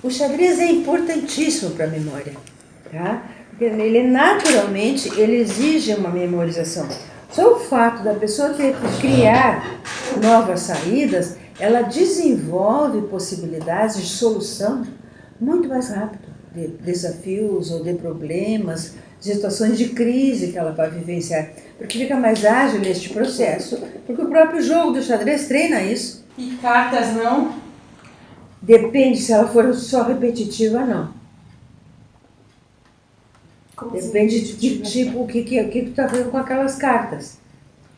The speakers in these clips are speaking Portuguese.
O xadrez é importantíssimo para a memória, tá? Porque ele naturalmente ele exige uma memorização. Só o fato da pessoa ter que criar novas saídas, ela desenvolve possibilidades de solução muito mais rápido, de desafios ou de problemas, de situações de crise que ela vai vivenciar, porque fica mais ágil neste processo, porque o próprio jogo do xadrez treina isso. E cartas não? Depende se ela for só repetitiva ou não. Como Depende de tipo o que tu está fazendo com aquelas cartas.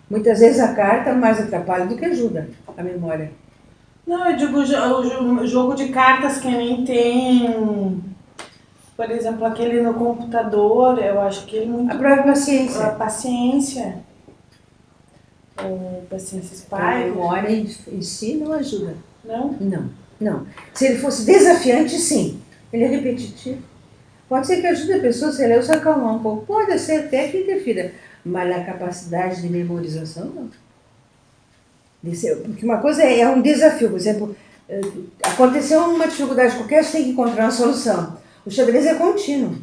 Muitas vezes a carta mais atrapalha do que ajuda a memória. Não, eu digo o jogo de cartas que nem tem, por exemplo, aquele no computador, eu acho que ele muito... A própria paciência. A paciência. O Paciência Spy. A memória em si não ajuda. Não? Não. Se ele fosse desafiante, sim. Ele é repetitivo. Pode ser que ajude a pessoa, se ela se acalmar um pouco. Pode ser até que interfira. Mas na capacidade de memorização, não. Porque uma coisa é um desafio. Por exemplo, aconteceu uma dificuldade qualquer, você tem que encontrar uma solução. O xadrez é contínuo.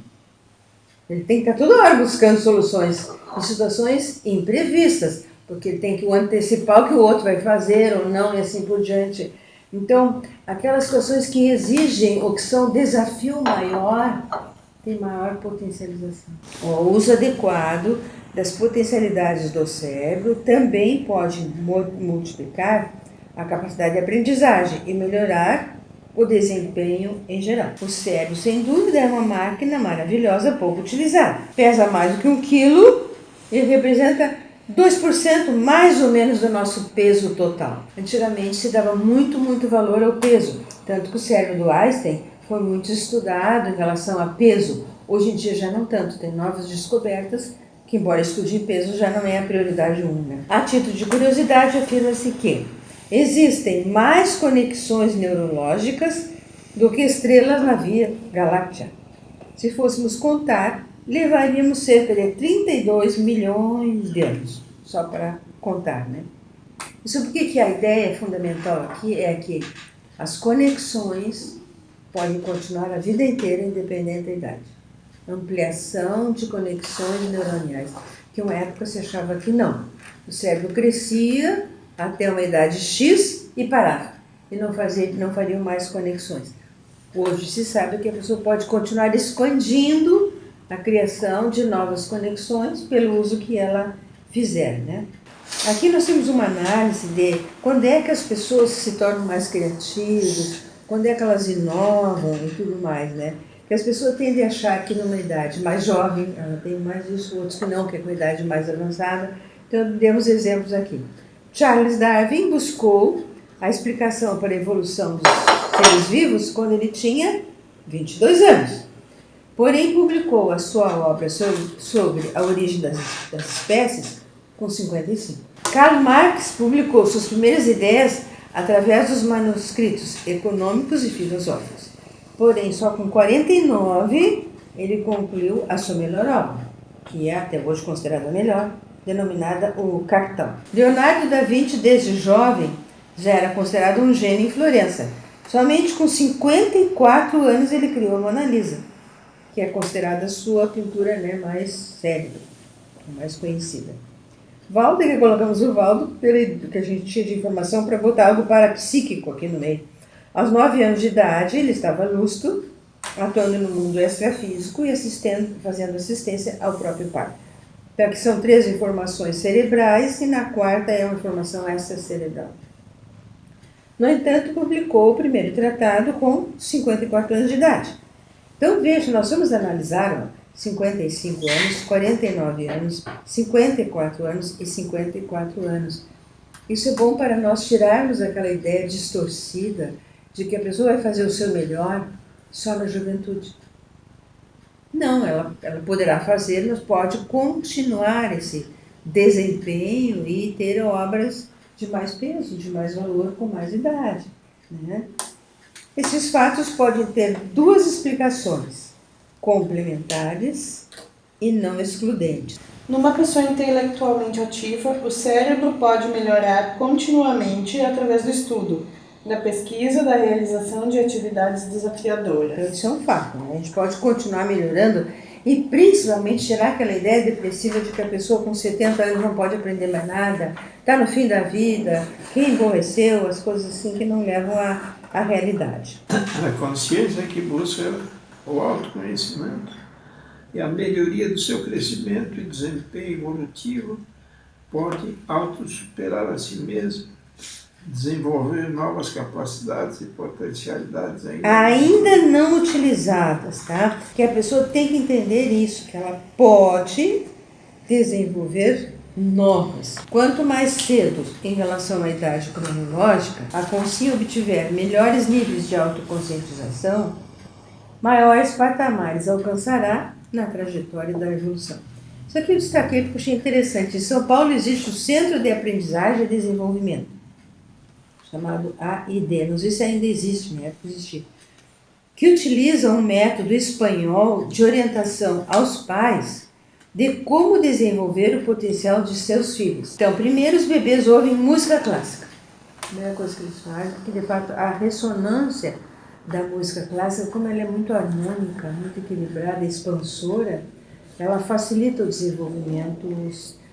Ele tem que estar toda hora buscando soluções em situações imprevistas, porque ele tem que antecipar o que o outro vai fazer ou não e assim por diante. Então, aquelas situações que exigem ou que são desafio maior, tem maior potencialização. O uso adequado das potencialidades do cérebro também pode multiplicar a capacidade de aprendizagem e melhorar o desempenho em geral. O cérebro, sem dúvida, é uma máquina maravilhosa, pouco utilizada. Pesa mais do que 1 quilo e representa 2% mais ou menos do nosso peso total. Antigamente se dava muito valor ao peso, tanto que o cérebro do Einstein foi muito estudado em relação a peso. Hoje em dia já não tanto, tem novas descobertas que, embora estude peso, já não é a prioridade 1. Né? A título de curiosidade, afirma-se que existem mais conexões neurológicas do que estrelas na Via Galáctea. Se fôssemos contar, levaríamos cerca de 32 milhões de anos, só para contar, né? Isso porque a ideia fundamental aqui é que as conexões podem continuar a vida inteira, independente da idade. Ampliação de conexões neuroniais, que uma época se achava que não. O cérebro crescia até uma idade X e parava, e não faria mais conexões. Hoje se sabe que a pessoa pode continuar expandindo a criação de novas conexões pelo uso que ela fizer, né? Aqui nós temos uma análise de quando é que as pessoas se tornam mais criativas, quando é que elas inovam e tudo mais, né? Que as pessoas tendem a achar que numa idade mais jovem, ela tem mais isso, outros que não, que é com a idade mais avançada. Então, demos exemplos aqui. Charles Darwin buscou a explicação para a evolução dos seres vivos quando ele tinha 22 anos. Porém, publicou a sua obra sobre a origem das espécies com 55. Karl Marx publicou suas primeiras ideias através dos manuscritos econômicos e filosóficos. Porém, só com 49 ele concluiu a sua melhor obra, que é até hoje considerada a melhor, denominada O Capital. Leonardo da Vinci, desde jovem, já era considerado um gênio em Florença. Somente com 54 anos ele criou a Mona Lisa, que é considerada a sua pintura, né, mais célebre, mais conhecida. Waldo, que colocamos o Waldo, pelo que a gente tinha de informação, para botar algo parapsíquico aqui no meio. Aos 9 anos de idade, ele estava lúcido, atuando no mundo extrafísico e fazendo assistência ao próprio pai. Então, aqui são 3 informações cerebrais e na quarta é uma informação extracerebral. No entanto, publicou o primeiro tratado com 54 anos de idade. Então, veja, nós vamos analisar 55 anos, 49 anos, 54 anos e 54 anos. Isso é bom para nós tirarmos aquela ideia distorcida de que a pessoa vai fazer o seu melhor só na juventude. Não, ela poderá fazer, mas pode continuar esse desempenho e ter obras de mais peso, de mais valor, com mais idade, né? Esses fatos podem ter 2 explicações, complementares e não excludentes. Numa pessoa intelectualmente ativa, o cérebro pode melhorar continuamente através do estudo, Da pesquisa, da realização de atividades desafiadoras. Então, isso é um fato, né? A gente pode continuar melhorando e principalmente tirar aquela ideia depressiva de que a pessoa com 70 anos não pode aprender mais nada, está no fim da vida, quem emborreceu, as coisas assim que não levam à realidade. A consciência que busca o autoconhecimento e a melhoria do seu crescimento e desempenho evolutivo pode autossuperar a si mesmo, desenvolver novas capacidades e potencialidades ainda não utilizadas, tá? Que a pessoa tem que entender isso, que ela pode desenvolver novas. Quanto mais cedo, em relação à idade cronológica, a consciência obtiver melhores níveis de autoconscientização, maiores patamares alcançará na trajetória da evolução. Isso aqui eu destaquei porque achei interessante. Em São Paulo existe o Centro de Aprendizagem e Desenvolvimento, chamado AID, não sei se ainda existe, na época existia, que utiliza um método espanhol de orientação aos pais de como desenvolver o potencial de seus filhos. Então, primeiro os bebês ouvem música clássica. A primeira coisa que eles fazem, porque de fato a ressonância da música clássica, como ela é muito harmônica, muito equilibrada, expansora, ela facilita o desenvolvimento,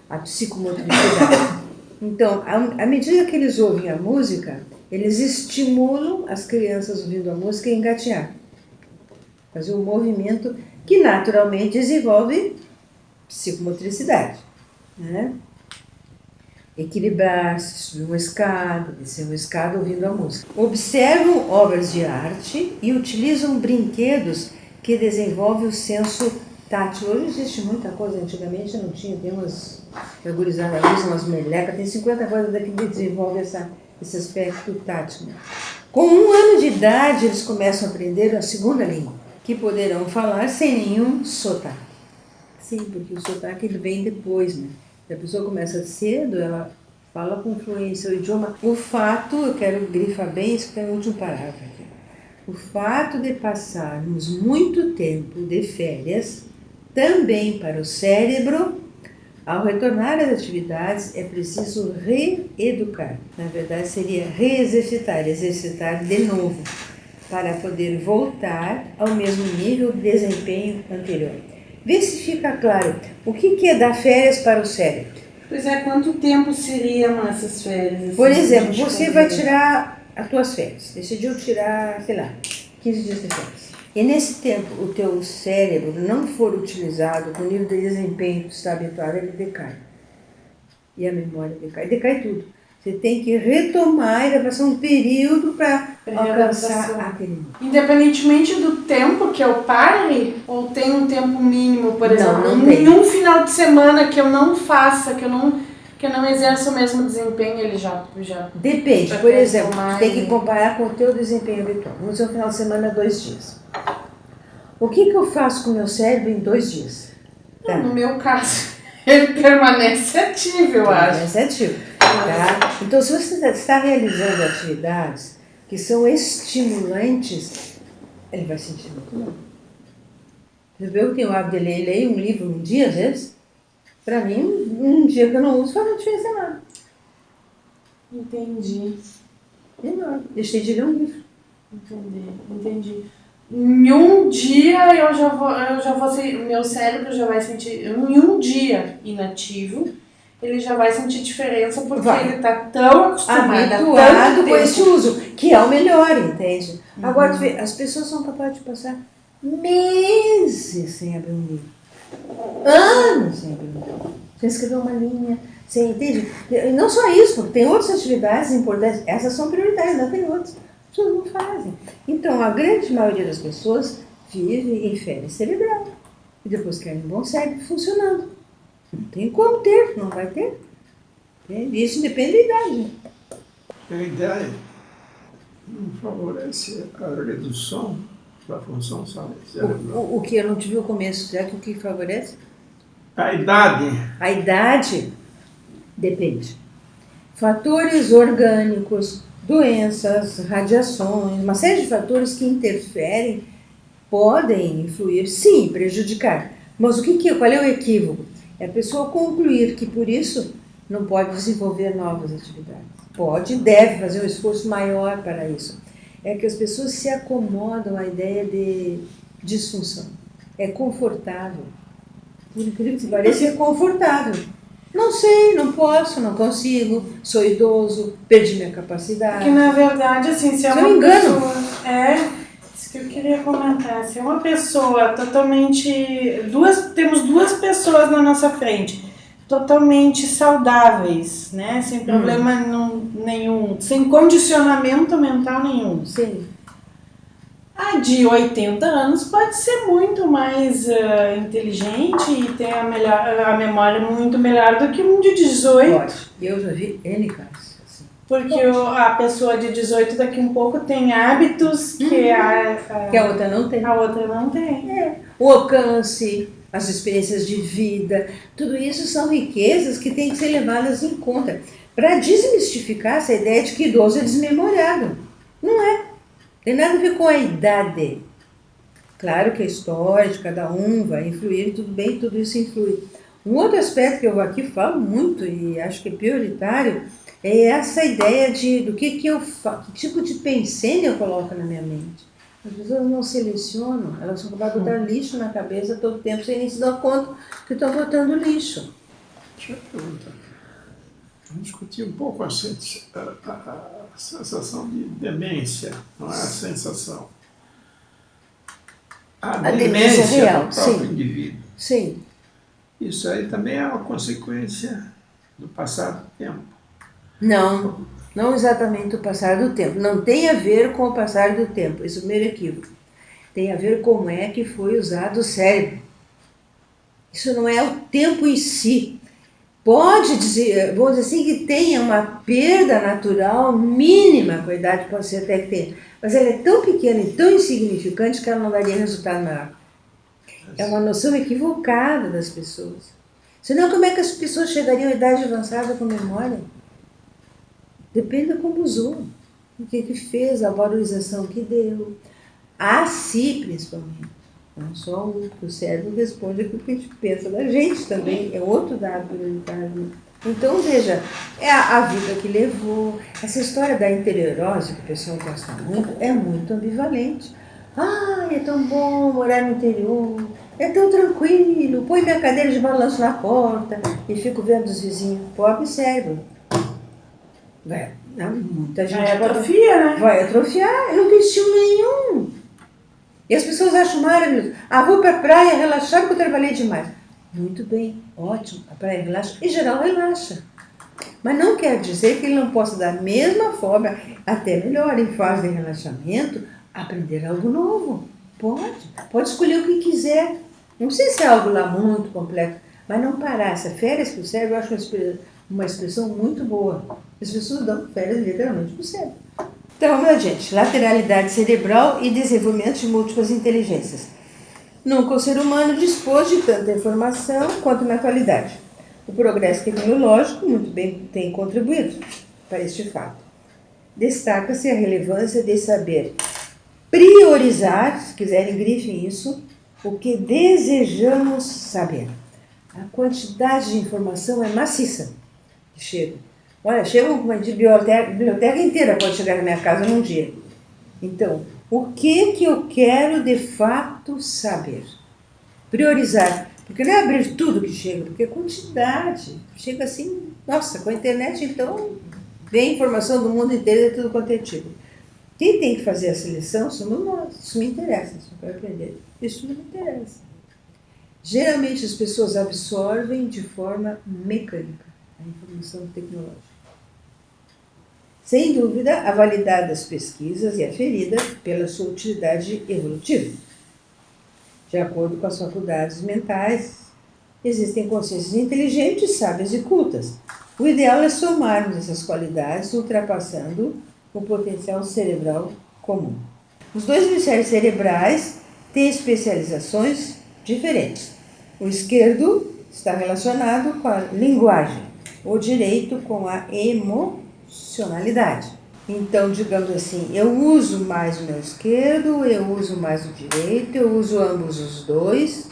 a psicomotricidade. Então, à medida que eles ouvem a música, eles estimulam as crianças ouvindo a música a engatear. Fazer um movimento que naturalmente desenvolve psicomotricidade, né? Equilibrar-se, subir uma escada, descer uma escada ouvindo a música. Observam obras de arte e utilizam brinquedos que desenvolvem o senso tátil. Hoje existe muita coisa, antigamente não tinha, tem umas gurizadas, umas melecas, tem 50 coisas daqui que desenvolve esse aspecto tátil. Com 1 ano de idade, eles começam a aprender a segunda língua, que poderão falar sem nenhum sotaque. Sim, porque o sotaque ele vem depois, né? Se a pessoa começa cedo, ela fala com fluência o idioma. O fato, eu quero grifar bem isso que é o último parágrafo aqui. O fato de passarmos muito tempo de férias também para o cérebro, ao retornar às atividades, é preciso reeducar. Na verdade, seria reexercitar, exercitar de novo, para poder voltar ao mesmo nível de desempenho anterior. Vê se fica claro o que é dar férias para o cérebro. Pois é, quanto tempo seriam essas férias? Assim, Por exemplo, você vai tirar as tuas férias. Decidiu tirar, sei lá, 15 dias de férias. E nesse tempo o teu cérebro não for utilizado com o nível de desempenho que está habituado, ele decai. E a memória decai. Decai tudo. Você tem que retomar e vai passar um período para alcançar aquele nível. Independentemente do tempo que eu pare, ou tem um tempo mínimo, por exemplo, não tem. Nenhum final de semana que eu não faça, que eu não exerça o mesmo desempenho, ele já depende. Por exemplo, você tem que comparar com o teu desempenho habitual. No seu final de semana, 2 dias. O que eu faço com o meu cérebro em 2 dias? Tá. No meu caso, ele permanece ativo, eu acho. Permanece ativo. Tá? Então, se você está realizando atividades que são estimulantes, ele vai sentir muito bom. Você vê que tem o hábito de ler um livro um dia, às vezes? Para mim, um dia que eu não uso, faz uma diferença nada. Entendi. Enorme. Deixei de ler um livro. Entendi. Em um dia eu já vou meu cérebro já vai sentir, em um dia inativo, ele já vai sentir diferença porque ele está tão habituado com esse uso, que é o melhor, entende? Agora, tu vê, as pessoas são capazes de passar meses sem abrir um livro. Anos sem abrir um livro. Sem escrever uma linha, sem, entende? E não só isso, porque tem outras atividades importantes, essas são prioritárias, não tem outras. As pessoas não fazem. Então, a grande maioria das pessoas vive em férias cerebral. E depois querem um bom cérebro funcionando. Não tem como ter, não vai ter. Isso depende da idade. A ideia não favorece a redução da função cerebral. O que eu não tive o começo, já que o que favorece? A idade. A idade depende. Fatores orgânicos, doenças, radiações, uma série de fatores que interferem podem influir, sim, prejudicar. Mas qual é o equívoco? É a pessoa concluir que por isso não pode desenvolver novas atividades. Pode e deve fazer um esforço maior para isso. É que as pessoas se acomodam à ideia de disfunção. É confortável. Por incrível que pareça, é confortável. Não sei, não posso, não consigo, sou idoso, perdi minha capacidade. Que na verdade, assim, se é Se eu uma me engano. pessoa. É, isso que eu queria comentar. Se é uma pessoa totalmente. Temos duas pessoas na nossa frente, totalmente saudáveis, né? Sem problema nenhum, sem condicionamento mental nenhum. Sim. A de 80 anos pode ser muito mais inteligente e ter a memória muito melhor do que um de 18. Pode. Eu já vi N casos. Assim. Porque a pessoa de 18 daqui um pouco tem hábitos que a outra não tem. A outra não tem. É. O alcance, as experiências de vida, tudo isso são riquezas que têm que ser levadas em conta para desmistificar essa ideia de que idoso é desmemoriado. Não é. Tem nada a ver com a idade. Claro que a história de cada um vai influir, tudo bem, tudo isso influi. Um outro aspecto que eu aqui falo muito e acho que é prioritário é essa ideia do que eu faço, que tipo de pensênio eu coloco na minha mente. As pessoas não selecionam, elas são capazes de botar lixo na cabeça todo tempo sem nem se dar conta que estão botando lixo. Deixa eu perguntar. Vamos discutir um pouco a sensação de demência, não é a sensação. A demência real, do próprio sim. indivíduo. Sim. Isso aí também é uma consequência do passar do tempo. Não exatamente o passar do tempo. Não tem a ver com o passar do tempo. Isso é o primeiro equívoco. Tem a ver com como é que foi usado o cérebro. Isso não é o tempo em si. Pode dizer, vamos dizer assim, que tenha uma perda natural mínima, com a idade pode ser até que tenha, mas ela é tão pequena e tão insignificante que ela não daria resultado maior. É uma noção equivocada das pessoas. Senão, como é que as pessoas chegariam à idade avançada com memória? Depende de como usou, o que fez, a valorização que deu, a si principalmente. Não só o cérebro responde aquilo que a gente pensa da gente também, é outro dado prioritário. Então, veja, é a vida que levou. Essa história da interiorose, que o pessoal gosta muito, é muito ambivalente. Ah, é tão bom morar no interior, é tão tranquilo, põe minha cadeira de balanço na porta e fico vendo os vizinhos. Pobre cérebro. Muita gente Vai atrofia, né? Vai atrofiar, não tem estímulo nenhum. E as pessoas acham maravilhoso. Vou para a praia relaxar porque eu trabalhei demais. Muito bem, ótimo, a praia relaxa. Em geral, relaxa. Mas não quer dizer que ele não possa, da mesma forma, até melhor, em fase de relaxamento, aprender algo novo. Pode escolher o que quiser. Não precisa ser algo lá muito complexo, mas não parar. Essa férias para o cérebro, eu acho uma expressão muito boa. As pessoas dão férias literalmente para o cérebro. Então, vamos adiante. Lateralidade cerebral e desenvolvimento de múltiplas inteligências. Nunca o ser humano dispôs de tanta informação quanto na atualidade. O progresso tecnológico muito bem tem contribuído para este fato. Destaca-se a relevância de saber priorizar, se quiserem grifem isso, o que desejamos saber. A quantidade de informação é maciça que chega. Olha, chega uma biblioteca inteira pode chegar na minha casa num dia. Então, o que eu quero de fato saber? Priorizar. Porque não é abrir tudo que chega, porque é quantidade. Chega assim, nossa, com a internet então vem informação do mundo inteiro de tudo quanto é tipo. Quem tem que fazer a seleção somos nós. Isso me interessa, isso eu quero aprender. Isso não me interessa. Geralmente as pessoas absorvem de forma mecânica a informação tecnológica. Sem dúvida, a validade das pesquisas é aferida pela sua utilidade evolutiva. De acordo com as faculdades mentais, existem consciências inteligentes, sábias e cultas. O ideal é somarmos essas qualidades, ultrapassando o potencial cerebral comum. Os dois hemisférios cerebrais têm especializações diferentes. O esquerdo está relacionado com a linguagem, o direito com a emocionalidade. Então, digamos assim, eu uso mais o meu esquerdo, eu uso mais o direito, eu uso ambos os dois.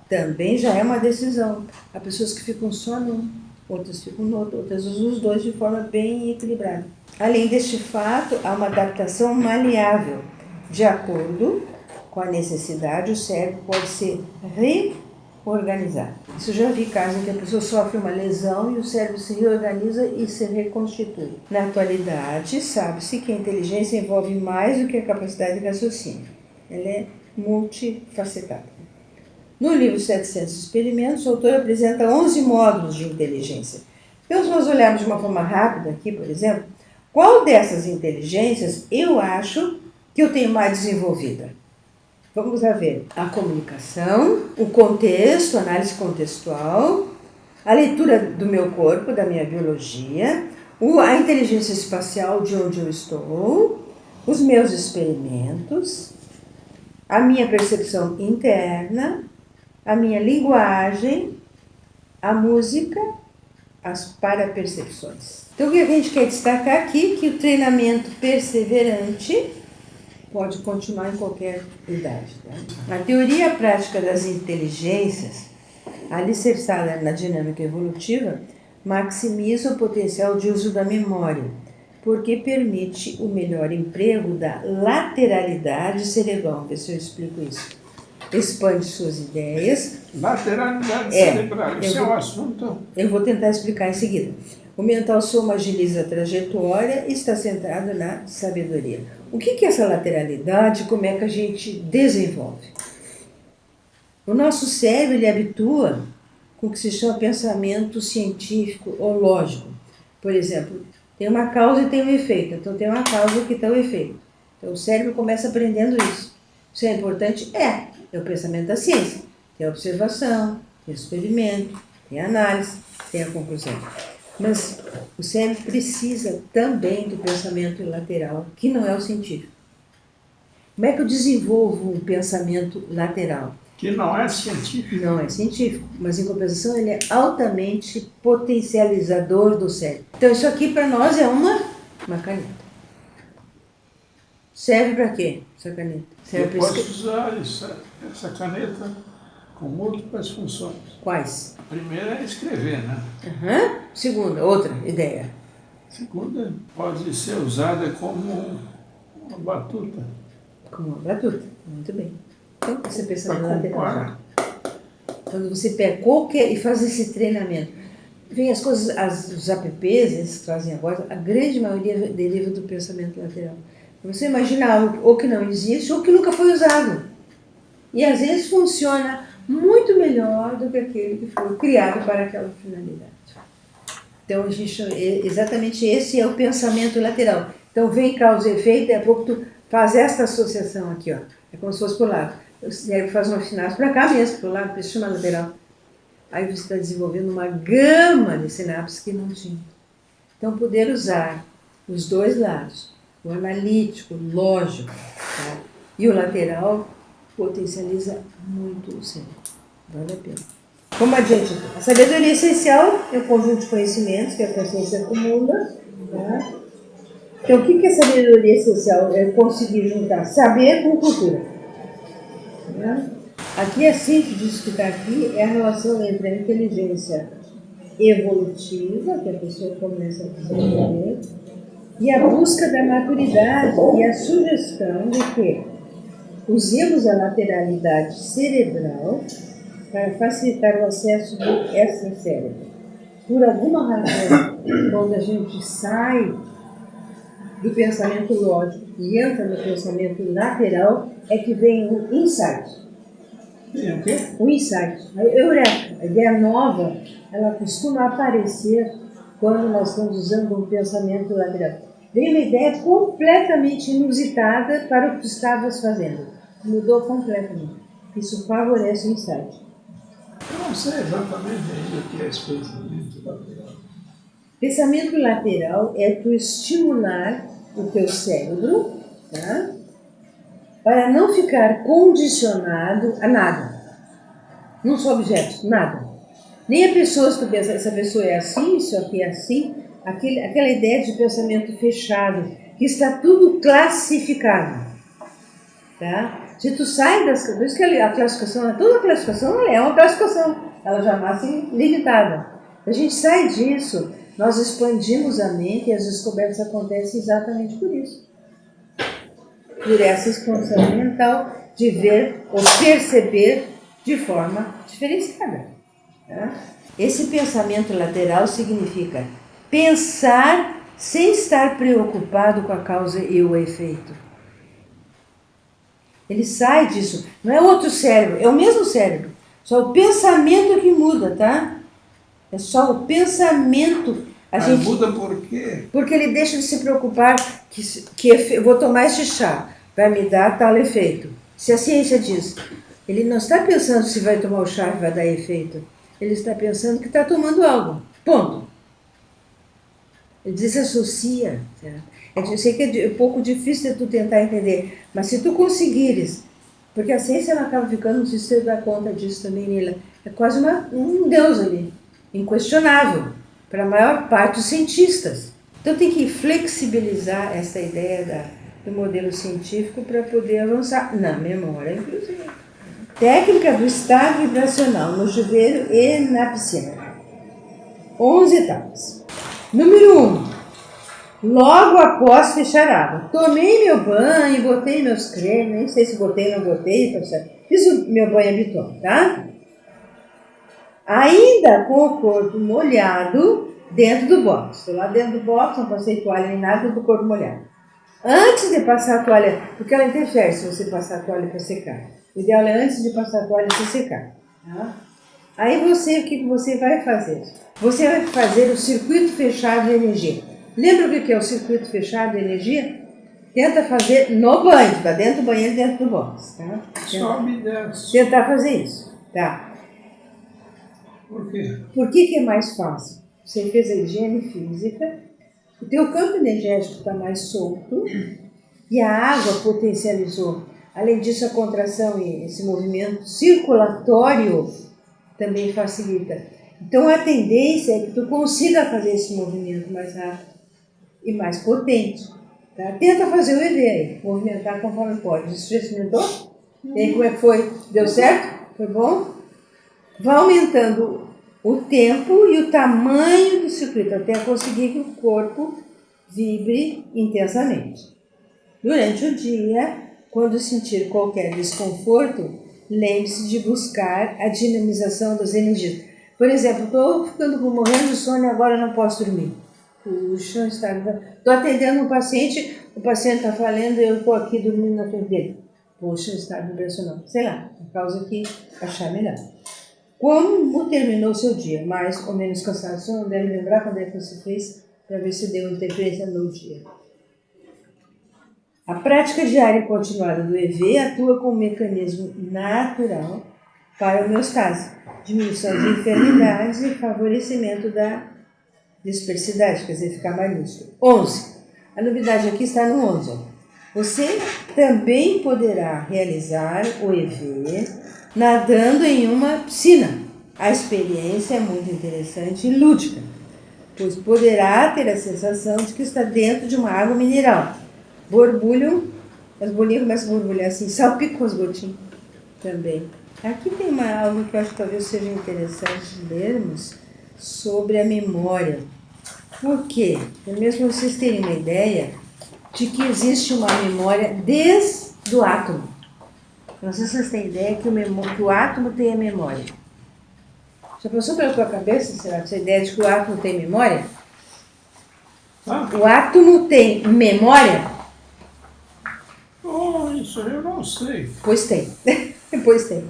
Também já é uma decisão. Há pessoas que ficam só num. outras ficam no outro, outras usam os dois de forma bem equilibrada. Além deste fato, há uma adaptação maleável. De acordo com a necessidade, o cérebro pode ser reorganizado. Isso eu já vi casos em que a pessoa sofre uma lesão e o cérebro se reorganiza e se reconstitui. Na atualidade, sabe-se que a inteligência envolve mais do que a capacidade de raciocínio. Ela é multifacetada. No livro 700 Experimentos, o autor apresenta 11 módulos de inteligência. Então, se nós olharmos de uma forma rápida aqui, por exemplo, qual dessas inteligências eu acho que eu tenho mais desenvolvida? Vamos lá ver. A comunicação, o contexto, a análise contextual, a leitura do meu corpo, da minha biologia, a inteligência espacial de onde eu estou, os meus experimentos, a minha percepção interna, a minha linguagem, a música, as parapercepções. Então, o que a gente quer destacar aqui é que o treinamento perseverante pode continuar em qualquer idade. Tá? A teoria e a prática das inteligências, alicerçada na dinâmica evolutiva, maximiza o potencial de uso da memória, porque permite o melhor emprego da lateralidade cerebral. Vamos ver se eu explico isso. Expande suas ideias. Lateralidade cerebral, isso é um assunto. Eu vou tentar explicar em seguida. O mental soma agiliza a trajetória e está centrado na sabedoria. O que é essa lateralidade e como é que a gente desenvolve? O nosso cérebro ele habitua com o que se chama pensamento científico ou lógico. Por exemplo, tem uma causa e tem um efeito. Então tem uma causa que tem um efeito. Então o cérebro começa aprendendo isso. Isso é importante? É o pensamento da ciência. Tem a observação, tem o experimento, tem a análise, tem a conclusão. Mas o cérebro precisa também do pensamento lateral, que não é o científico. Como é que eu desenvolvo um pensamento lateral? Que não é científico. Não é científico, mas em compensação ele é altamente potencializador do cérebro. Então isso aqui para nós é uma caneta. Serve para quê essa caneta? Serve Eu posso usar essa caneta com múltiplas funções. Quais? A primeira é escrever, né? Segunda, outra ideia. A segunda pode ser usada como uma batuta. Como uma batuta, muito bem. Então, você pensa Para na lateral. comparar. Quando você pega qualquer e faz esse treinamento, vem as coisas, os apps, esses que fazem agora, a grande maioria deriva do pensamento lateral. Você imagina algo ou que não existe ou que nunca foi usado. E às vezes funciona muito melhor do que aquele que foi criado para aquela finalidade. Então, exatamente esse é o pensamento lateral. Então, vem causa e efeito, daqui a pouco tu faz esta associação aqui, ó. É como se fosse por lado. O cérebro faz uma sinapse para cá mesmo, por lado, por isso chama lateral. Aí você está desenvolvendo uma gama de sinapses que não tinha. Então, poder usar os dois lados, o analítico, o lógico, tá? E o lateral, potencializa muito o cérebro. Vale a pena. Como adiante, a sabedoria essencial é o conjunto de conhecimentos que a consciência acumula. Tá? Então, o que é sabedoria essencial? É conseguir juntar saber com cultura. Tá? Aqui, a síntese disso que está aqui é a relação entre a inteligência evolutiva, que a pessoa começa a desenvolver, e a busca da maturidade e a sugestão de que usemos a lateralidade cerebral para facilitar o acesso do extracérebro. Por alguma razão, quando a gente sai do pensamento lógico e entra no pensamento lateral, é que vem o insight. Tem o quê? O insight, a eureka, a ideia nova, ela costuma aparecer quando nós estamos usando um pensamento lateral. Vem uma ideia completamente inusitada para o que tu estavas fazendo. Mudou completamente. Isso favorece o insight. Eu não sei exatamente ainda o que é esse pensamento lateral. Pensamento lateral é tu estimular o teu cérebro, tá? Para não ficar condicionado a nada. Não só objetos, nada. Nem a pessoa, se tu pensa, essa pessoa é assim, isso aqui é assim, aquela ideia de pensamento fechado, que está tudo classificado. Tá? Se tu sai das... Por isso que a classificação, toda classificação é uma classificação, ela jamais é limitada. A gente sai disso, nós expandimos a mente e as descobertas acontecem exatamente por isso. Por essa expansão mental de ver ou perceber de forma diferenciada. Tá? Esse pensamento lateral significa pensar sem estar preocupado com a causa e o efeito. Ele sai disso, não é outro cérebro, é o mesmo cérebro. Só o pensamento que muda, tá? É só o pensamento. Mas muda por quê? Porque ele deixa de se preocupar que vou tomar este chá, vai me dar tal efeito. Se a ciência diz, ele não está pensando se vai tomar o chá e vai dar efeito. Ele está pensando que está tomando algo. Ponto. Ele desassocia. Eu sei que é um pouco difícil de tu tentar entender, mas se tu conseguires, porque a ciência ela acaba ficando, não sei se você dá conta disso também, Nila, é quase um deus ali, inquestionável, para a maior parte dos cientistas. Então tem que flexibilizar essa ideia do modelo científico para poder avançar na memória, inclusive. Técnica do estado vibracional no chuveiro e na piscina. 11 etapas. Número 1. Logo após fechar a água. Tomei meu banho, botei meus cremes, nem sei se botei ou não botei, fiz o meu banho habitual, tá? Ainda com o corpo molhado dentro do box. Estou lá dentro do box, não passei toalha nem nada, estou com o corpo molhado. Antes de passar a toalha, porque ela interfere se você passar a toalha para secar. O ideal é antes de passar a toalha para secar. Tá? Aí o que você vai fazer? Você vai fazer o circuito fechado de energia. Lembra o que é o circuito fechado de energia? Tenta fazer no banho, tá dentro do banheiro, dentro do box. Tá? Sobe e desce. Tentar fazer isso. Tá? Por quê? Por que é mais fácil? Você fez a higiene física, o teu campo energético está mais solto e a água potencializou. Além disso, a contração e esse movimento circulatório também facilita. Então, a tendência é que tu consiga fazer esse movimento mais rápido e mais potente. Tá? Tenta fazer o EV aí, movimentar conforme pode. Você já experimentou? E aí, como é que foi? Deu certo? Foi bom? Vai aumentando o tempo e o tamanho do circuito até conseguir que o corpo vibre intensamente. Durante o dia, quando sentir qualquer desconforto, lembre-se de buscar a dinamização das energias. Por exemplo, estou ficando morrendo de sono e agora não posso dormir. Puxa, estou atendendo um paciente, o paciente está falando e eu estou aqui dormindo na frente dele. Puxa, está vibracional. Sei lá, a causa que achar melhor. Como terminou o seu dia? Mais ou menos cansado? Você não deve lembrar quando é que você fez para ver se deu interferência no dia. A prática diária e continuada do EV atua como um mecanismo natural para a homeostase, diminuição de enfermidades e favorecimento da dispersidade, quer dizer, ficar mais lúcido. 11. A novidade aqui está no 11. Você também poderá realizar o EV nadando em uma piscina. A experiência é muito interessante e lúdica, pois poderá ter a sensação de que está dentro de uma água mineral. Borbulham, as bolinhas começam a borbulhar assim, salpicam as gotinhas também. Aqui tem algo que eu acho que talvez seja interessante lermos sobre a memória. Por quê? Mesmo para vocês terem uma ideia de que existe uma memória desde o átomo. Não sei se vocês têm ideia que o átomo tem a memória. Já passou pela tua cabeça, será, essa ideia de que o átomo tem memória? O átomo tem memória? Oh, isso eu não sei. Pois tem. Pois tem.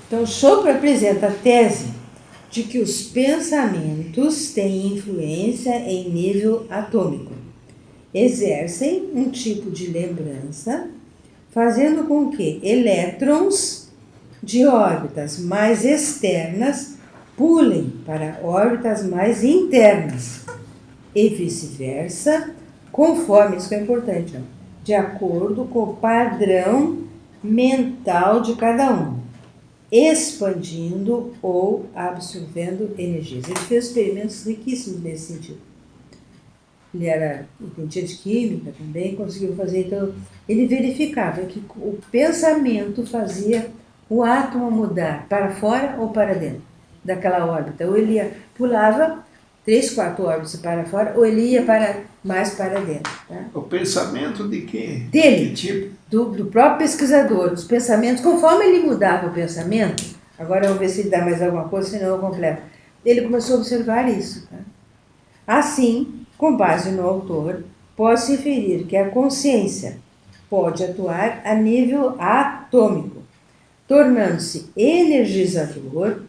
Então, Chopra apresenta a tese de que os pensamentos têm influência em nível atômico. Exercem um tipo de lembrança, fazendo com que elétrons de órbitas mais externas pulem para órbitas mais internas e vice-versa, conforme, isso que é importante, de acordo com o padrão mental de cada um, expandindo ou absorvendo energias. Ele fez experimentos riquíssimos nesse sentido. Ele entendia de química também, conseguiu fazer, então ele verificava que o pensamento fazia o átomo mudar para fora ou para dentro. daquela órbita. Ou ele pulava 3, 4 órbitas para fora, ou ele ia mais para dentro. Tá? O pensamento de quem? Dele, Que tipo? do próprio pesquisador, os pensamentos, conforme ele mudava o pensamento, agora eu vou ver se ele dá mais alguma coisa, senão eu completo. Ele começou a observar isso. Tá? Assim, com base no autor, pode-se inferir que a consciência pode atuar a nível atômico, tornando-se energizador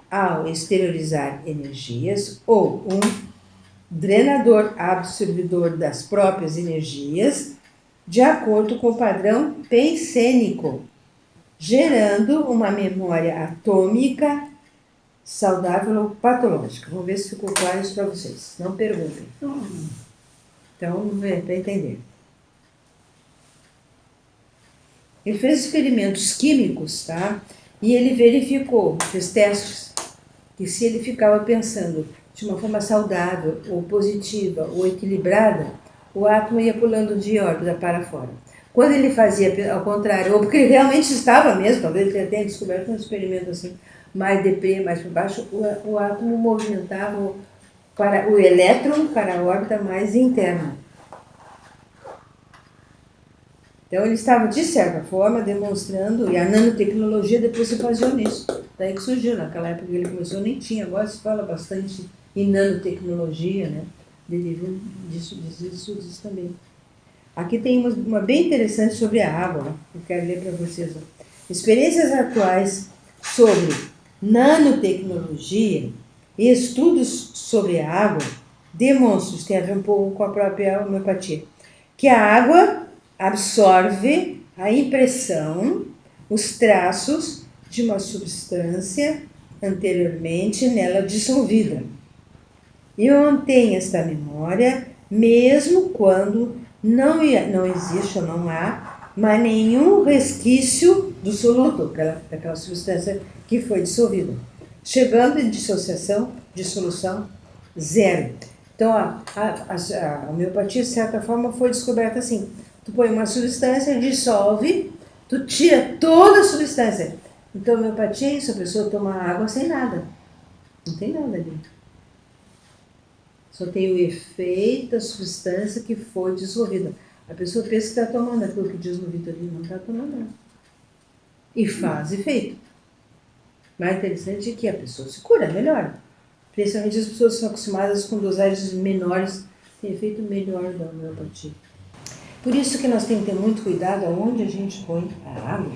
ao exteriorizar energias ou um drenador absorvedor das próprias energias, de acordo com o padrão pensênico, gerando uma memória atômica saudável ou patológica. Vamos ver se ficou claro isso para vocês. Não perguntem. Então, vamos ver para entender. Ele fez experimentos químicos, tá? E ele verificou, fez testes, que se ele ficava pensando de uma forma saudável, ou positiva, ou equilibrada, o átomo ia pulando de órbita para fora. Quando ele fazia ao contrário, ou porque ele realmente estava mesmo, talvez ele tenha descoberto um experimento assim, mais deprê, mais para baixo, o átomo movimentava para o elétron para a órbita mais interna. Então ele estava, de certa forma, demonstrando, e a nanotecnologia depois se baseou nisso. Daí que surgiu, naquela época que ele começou, nem tinha, agora se fala bastante em nanotecnologia, né? Derivou disso também. Aqui tem uma bem interessante sobre a água, que eu quero ler para vocês. Experiências atuais sobre nanotecnologia e estudos sobre a água demonstram, isso tem a ver um pouco com a própria homeopatia, que a água absorve a impressão, os traços de uma substância anteriormente nela dissolvida e mantém esta memória mesmo quando não existe ou não há mais nenhum resquício do soluto, daquela substância que foi dissolvida, chegando em dissolução zero. Então, a homeopatia, de certa forma, foi descoberta assim. Tu põe uma substância, dissolve, tu tira toda a substância. Então, a homeopatia é isso, a pessoa toma água sem nada. Não tem nada ali. Só tem o efeito da substância que foi dissolvida. A pessoa pensa que está tomando aquilo que diz no Vitorino, não está tomando nada. E faz efeito. Mais interessante é que a pessoa se cura, melhora. Principalmente as pessoas que são acostumadas com dosagens menores, tem efeito melhor da homeopatia. Por isso que nós temos que ter muito cuidado aonde a gente põe a água.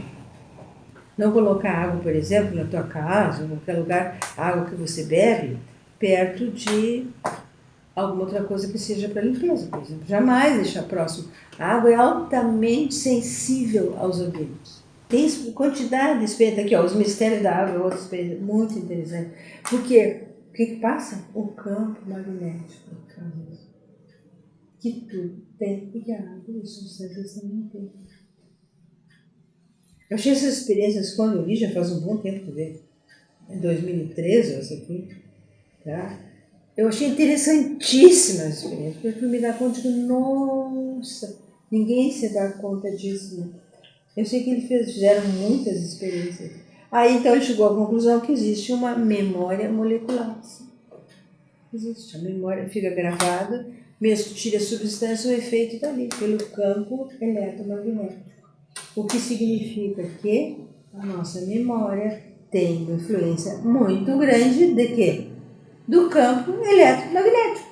Não colocar água, por exemplo, na tua casa, ou em qualquer lugar, a água que você bebe, perto de alguma outra coisa que seja para limpeza, por exemplo. Jamais deixar próximo. A água é altamente sensível aos ambientes. Tem quantidade de experiência aqui, ó, os mistérios da água é outra experiência muito interessante. Porque o que passa? O campo magnético. Que tudo tem e que a água e as substâncias também tem. Eu achei essas experiências, quando eu li, já faz um bom tempo que veio. Em 2013, essa aqui. Tá? Eu achei interessantíssimas as experiências, porque eu me dá conta de, nossa, ninguém se dá conta disso, né? Eu sei que fizeram muitas experiências. Aí então ele chegou à conclusão que existe uma memória molecular. Existe, a memória fica gravada, mesmo que tire a substância, o efeito está ali, pelo campo eletromagnético. O que significa que a nossa memória tem uma influência muito grande de quê? Do campo eletromagnético.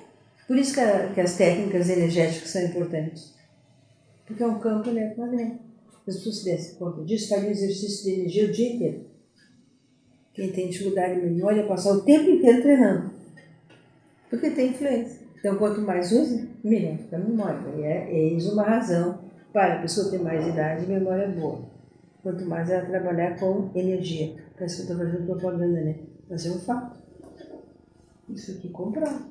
Por isso que as técnicas energéticas são importantes. Porque é um campo eletromagnético. As pessoas se dessem conta disso, fazem exercício de energia o dia inteiro. Quem tem dificuldade de memória passar o tempo inteiro treinando. Porque tem influência. Então, quanto mais usa, melhor fica a memória. E eis uma razão para a pessoa ter mais idade e memória boa. Quanto mais ela trabalhar com energia. Parece que eu estou fazendo propaganda, né? Mas é um fato. Isso aqui comprado.